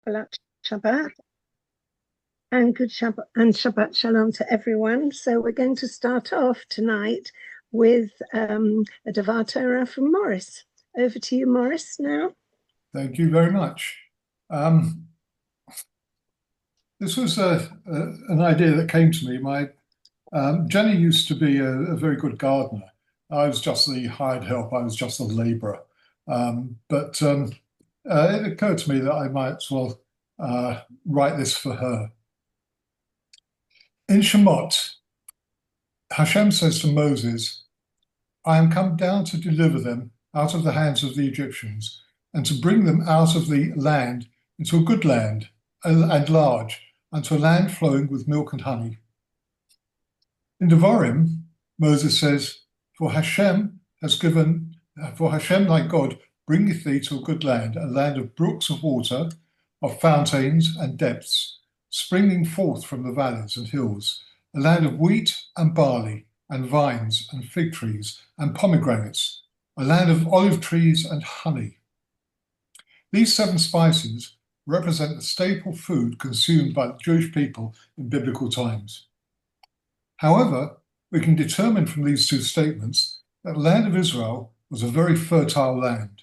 Shabbat and good Shabbat and Shabbat Shalom to everyone. So we're going to start off tonight with a Devar Torah from Morris. Over to you, Morris, now. Thank you very much. This was an idea that came to me. Jenny used to be a very good gardener. I was just the hired help. I was just a labourer. But it occurred to me that I might as well write this for her. In Shemot, Hashem says to Moses, I am come down to deliver them out of the hands of the Egyptians and to bring them out of the land into a good land and large, unto a land flowing with milk and honey. In Devarim, Moses says, For Hashem thy God bringeth thee to a good land, a land of brooks of water, of fountains and depths, springing forth from the valleys and hills, a land of wheat and barley, and vines and fig trees and pomegranates, a land of olive trees and honey. These 7 spices represent the staple food consumed by the Jewish people in biblical times. However, we can determine from these 2 statements that the land of Israel was a very fertile land.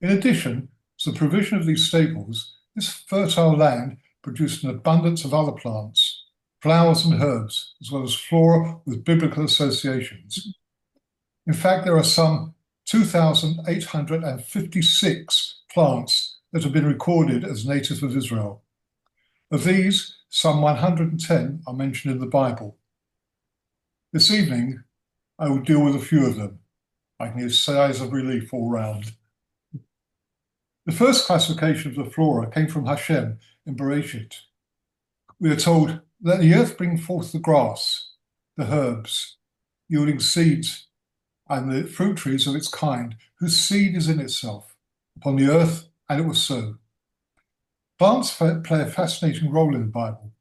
In addition to the provision of these staples, this fertile land produced an abundance of other plants, flowers and herbs, as well as flora with biblical associations. In fact, there are some 2,856 plants that have been recorded as native of Israel. Of these, some 110 are mentioned in the Bible. This evening, I will deal with a few of them. I can give sighs of relief all round. The first classification of the flora came from Hashem in Bereshit. We are told, let the earth bring forth the grass, the herbs, yielding seeds, and the fruit trees of its kind, whose seed is in itself, upon the earth, and it was so. Plants play a fascinating role in the Bible,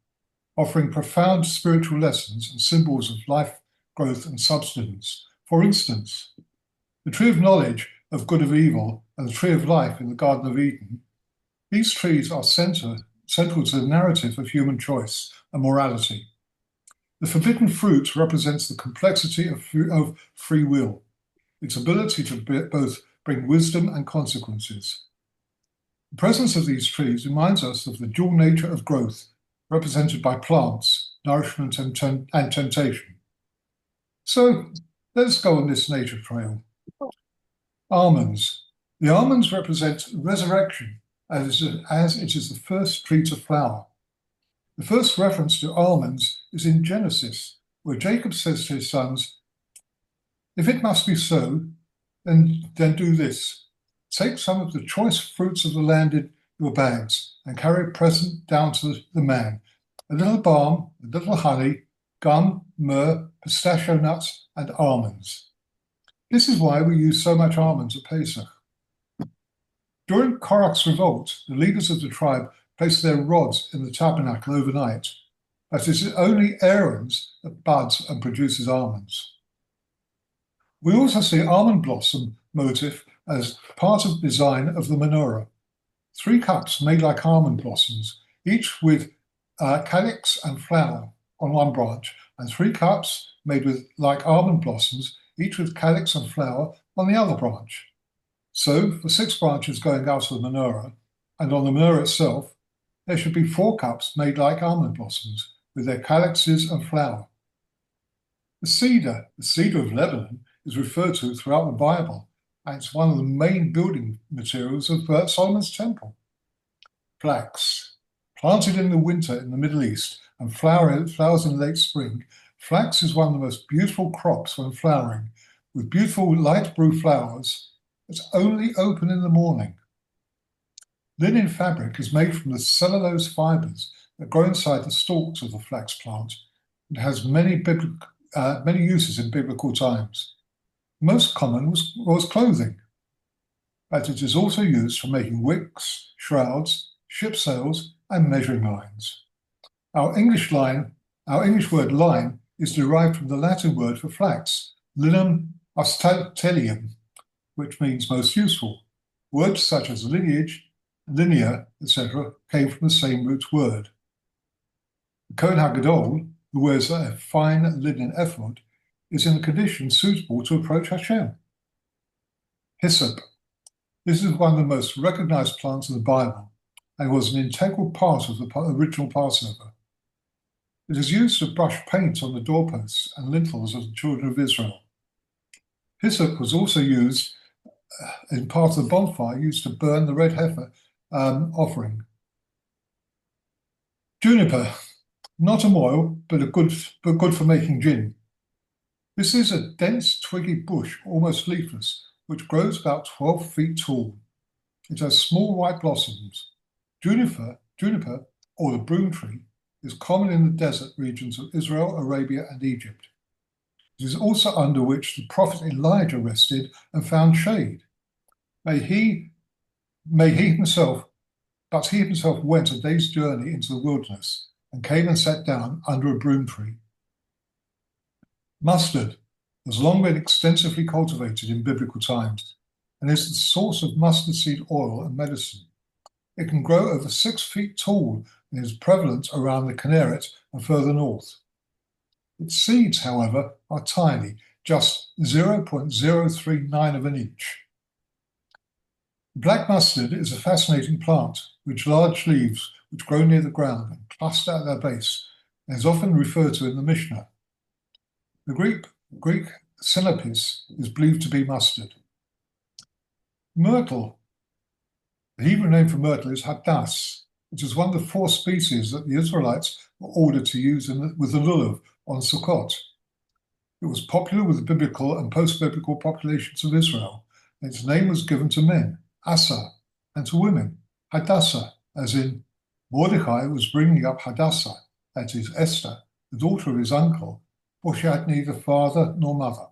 offering profound spiritual lessons and symbols of life, growth, and substance. For instance, the tree of knowledge of good and evil and the tree of life in the Garden of Eden, these trees are central to the narrative of human choice and morality. The forbidden fruit represents the complexity of free will, its ability to both bring wisdom and consequences. The presence of these trees reminds us of the dual nature of growth, represented by plants, nourishment and temptation. So let's go on this nature trail. Almonds. The almonds represent resurrection, as it is the first tree to flower. The first reference to almonds is in Genesis, where Jacob says to his sons, if it must be so, then do this. Take some of the choice fruits of the land in your bags and carry a present down to the man, a little balm, a little honey, gum, myrrh, pistachio nuts, and almonds. This is why we use so much almonds at Pesach. During Korach's revolt, the leaders of the tribe placed their rods in the tabernacle overnight, but it is only Aaron's that buds and produces almonds. We also see almond blossom motif as part of the design of the menorah. 3 cups made like almond blossoms, each with calyx and flower on one branch, and 3 cups made with like almond blossoms, each with calyx and flower on the other branch. So, for 6 branches going out of the menorah, and on the menorah itself, there should be 4 cups made like almond blossoms, with their calyxes and flower. The cedar of Lebanon, is referred to throughout the Bible, and it's one of the main building materials of Solomon's temple. Flax. Planted in the winter in the Middle East and flowers in late spring, flax is one of the most beautiful crops when flowering, with beautiful light blue flowers that only open in the morning. Linen fabric is made from the cellulose fibers that grow inside the stalks of the flax plant and has many uses in biblical times. Most common was clothing, but it is also used for making wicks, shrouds, ship sails, and measuring lines. Our English word line is derived from the Latin word for flax, linum austellium, which means most useful. Words such as lineage linear, etc., came from the same root word. The Kohen HaGadol, who wears a fine linen ephod, is in a condition suitable to approach Hashem. Hyssop. This is one of the most recognized plants in the Bible and was an integral part of the original Passover. It is used to brush paint on the doorposts and lintels of the children of Israel. Hyssop was also used in part of the bonfire used to burn the red heifer offering. Juniper, not an oil, but good for making gin. This is a dense, twiggy bush, almost leafless, which grows about 12 feet tall. It has small white blossoms. Juniper, or the broom tree, is common in the desert regions of Israel, Arabia, and Egypt. It is also under which the prophet Elijah rested and found shade. But he himself went a day's journey into the wilderness and came and sat down under a broom tree. Mustard has long been extensively cultivated in biblical times and is the source of mustard seed oil and medicine. It can grow over 6 feet tall and is prevalent around the Kinneret and further north. Its seeds, however, are tiny, just 0.039 of an inch. Black mustard is a fascinating plant with large leaves which grow near the ground and cluster at their base, and is often referred to in the Mishnah. The Greek sinapis is believed to be mustard. Myrtle. The Hebrew name for myrtle is hadass, which is one of the 4 species that the Israelites were ordered to use with the lulav on Sukkot. It was popular with the biblical and post-biblical populations of Israel, and its name was given to men, Asa, and to women, Hadassah, as in Mordecai was bringing up Hadassah, that is Esther, the daughter of his uncle, for she had neither father nor mother.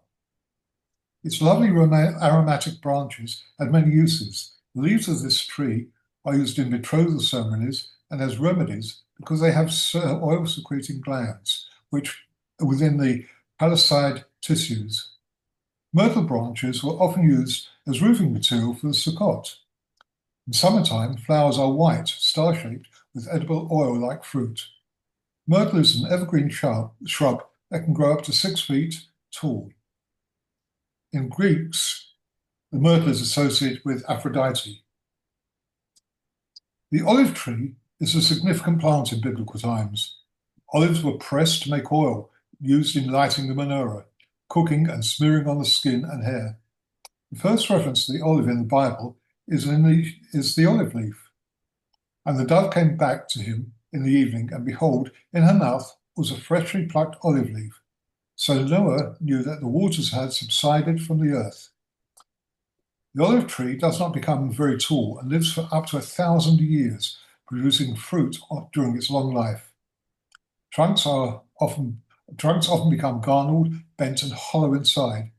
Its lovely aromatic branches had many uses. The leaves of this tree are used in betrothal ceremonies and as remedies because they have oil-secreting glands, which are within the palisade tissues. Myrtle branches were often used as roofing material for the Sukkot. In summertime, flowers are white, star-shaped, with edible oil-like fruit. Myrtle is an evergreen shrub that can grow up to 6 feet tall. In Greeks, the myrtle is associated with Aphrodite. The olive tree is a significant plant in biblical times. Olives were pressed to make oil, used in lighting the menorah, cooking and smearing on the skin and hair. The first reference to the olive in the Bible is the olive leaf. And the dove came back to him in the evening, and behold, in her mouth was a freshly plucked olive leaf. So Noah knew that the waters had subsided from the earth. The olive tree does not become very tall and lives for up to 1,000 years, producing fruit during its long life. Trunks often become garnered, bent, and hollow inside.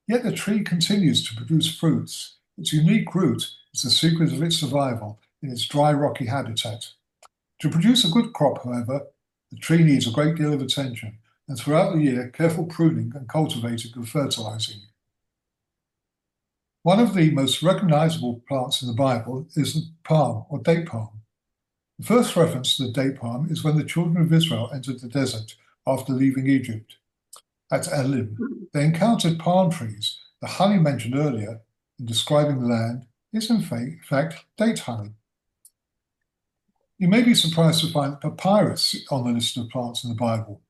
Yet the tree continues to produce fruits. Its unique root is the secret of its survival in its dry, rocky habitat. To produce a good crop, however, the tree needs a great deal of attention, and throughout the year, careful pruning and cultivating and fertilizing. One of the most recognizable plants in the Bible is the palm, or date palm. The first reference to the date palm is when the children of Israel entered the desert after leaving Egypt. At Elim, they encountered palm trees. The honey mentioned earlier in describing the land is in fact date honey. You may be surprised to find papyrus on the list of plants in the Bible.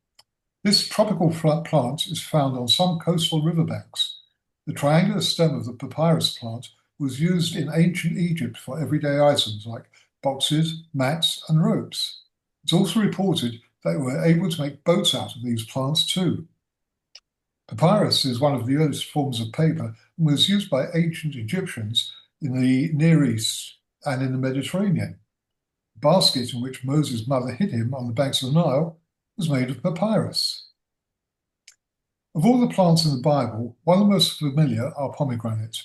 This tropical plant is found on some coastal riverbanks. The triangular stem of the papyrus plant was used in ancient Egypt for everyday items like boxes, mats, and ropes. It's also reported that they were able to make boats out of these plants too. Papyrus is one of the earliest forms of paper and was used by ancient Egyptians in the Near East and in the Mediterranean. The basket in which Moses' mother hid him on the banks of the Nile was made of papyrus. Of all the plants in the Bible, one of the most familiar are pomegranate.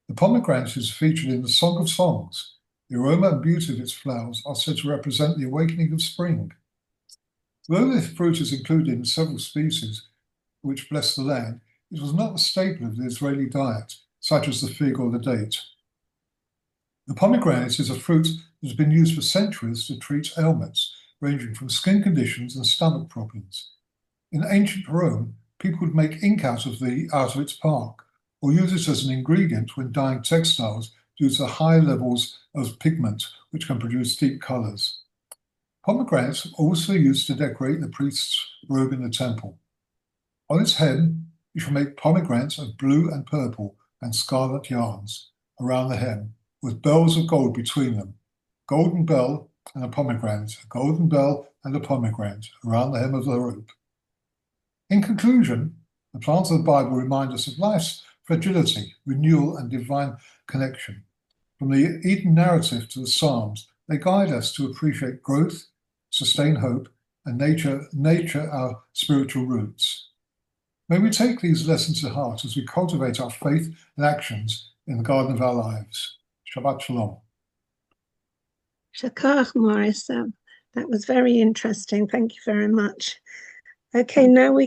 The pomegranate is featured in the Song of Songs. The aroma and beauty of its flowers are said to represent the awakening of spring. Though the fruit is included in several species which bless the land, it was not the staple of the Israeli diet, such as the fig or the date. The pomegranate is a fruit that has been used for centuries to treat ailments ranging from skin conditions and stomach problems. In ancient Rome, people would make ink out of its bark, or use it as an ingredient when dyeing textiles due to the high levels of pigment which can produce deep colors. Pomegranates are also used to decorate the priest's robe in the temple. On its hem, you shall make pomegranates of blue and purple and scarlet yarns around the hem, with bells of gold between them, golden bell and a pomegranate, a golden bell and a pomegranate around the hem of the robe. In conclusion, the plants of the Bible remind us of life's fragility, renewal, and divine connection. From the Eden narrative to the Psalms, they guide us to appreciate growth, sustain hope, and nature our spiritual roots. May we take these lessons to heart as we cultivate our faith and actions in the garden of our lives. Shabbat Shalom. Shakach, Morris. That was very interesting. Thank you very much. Okay, now we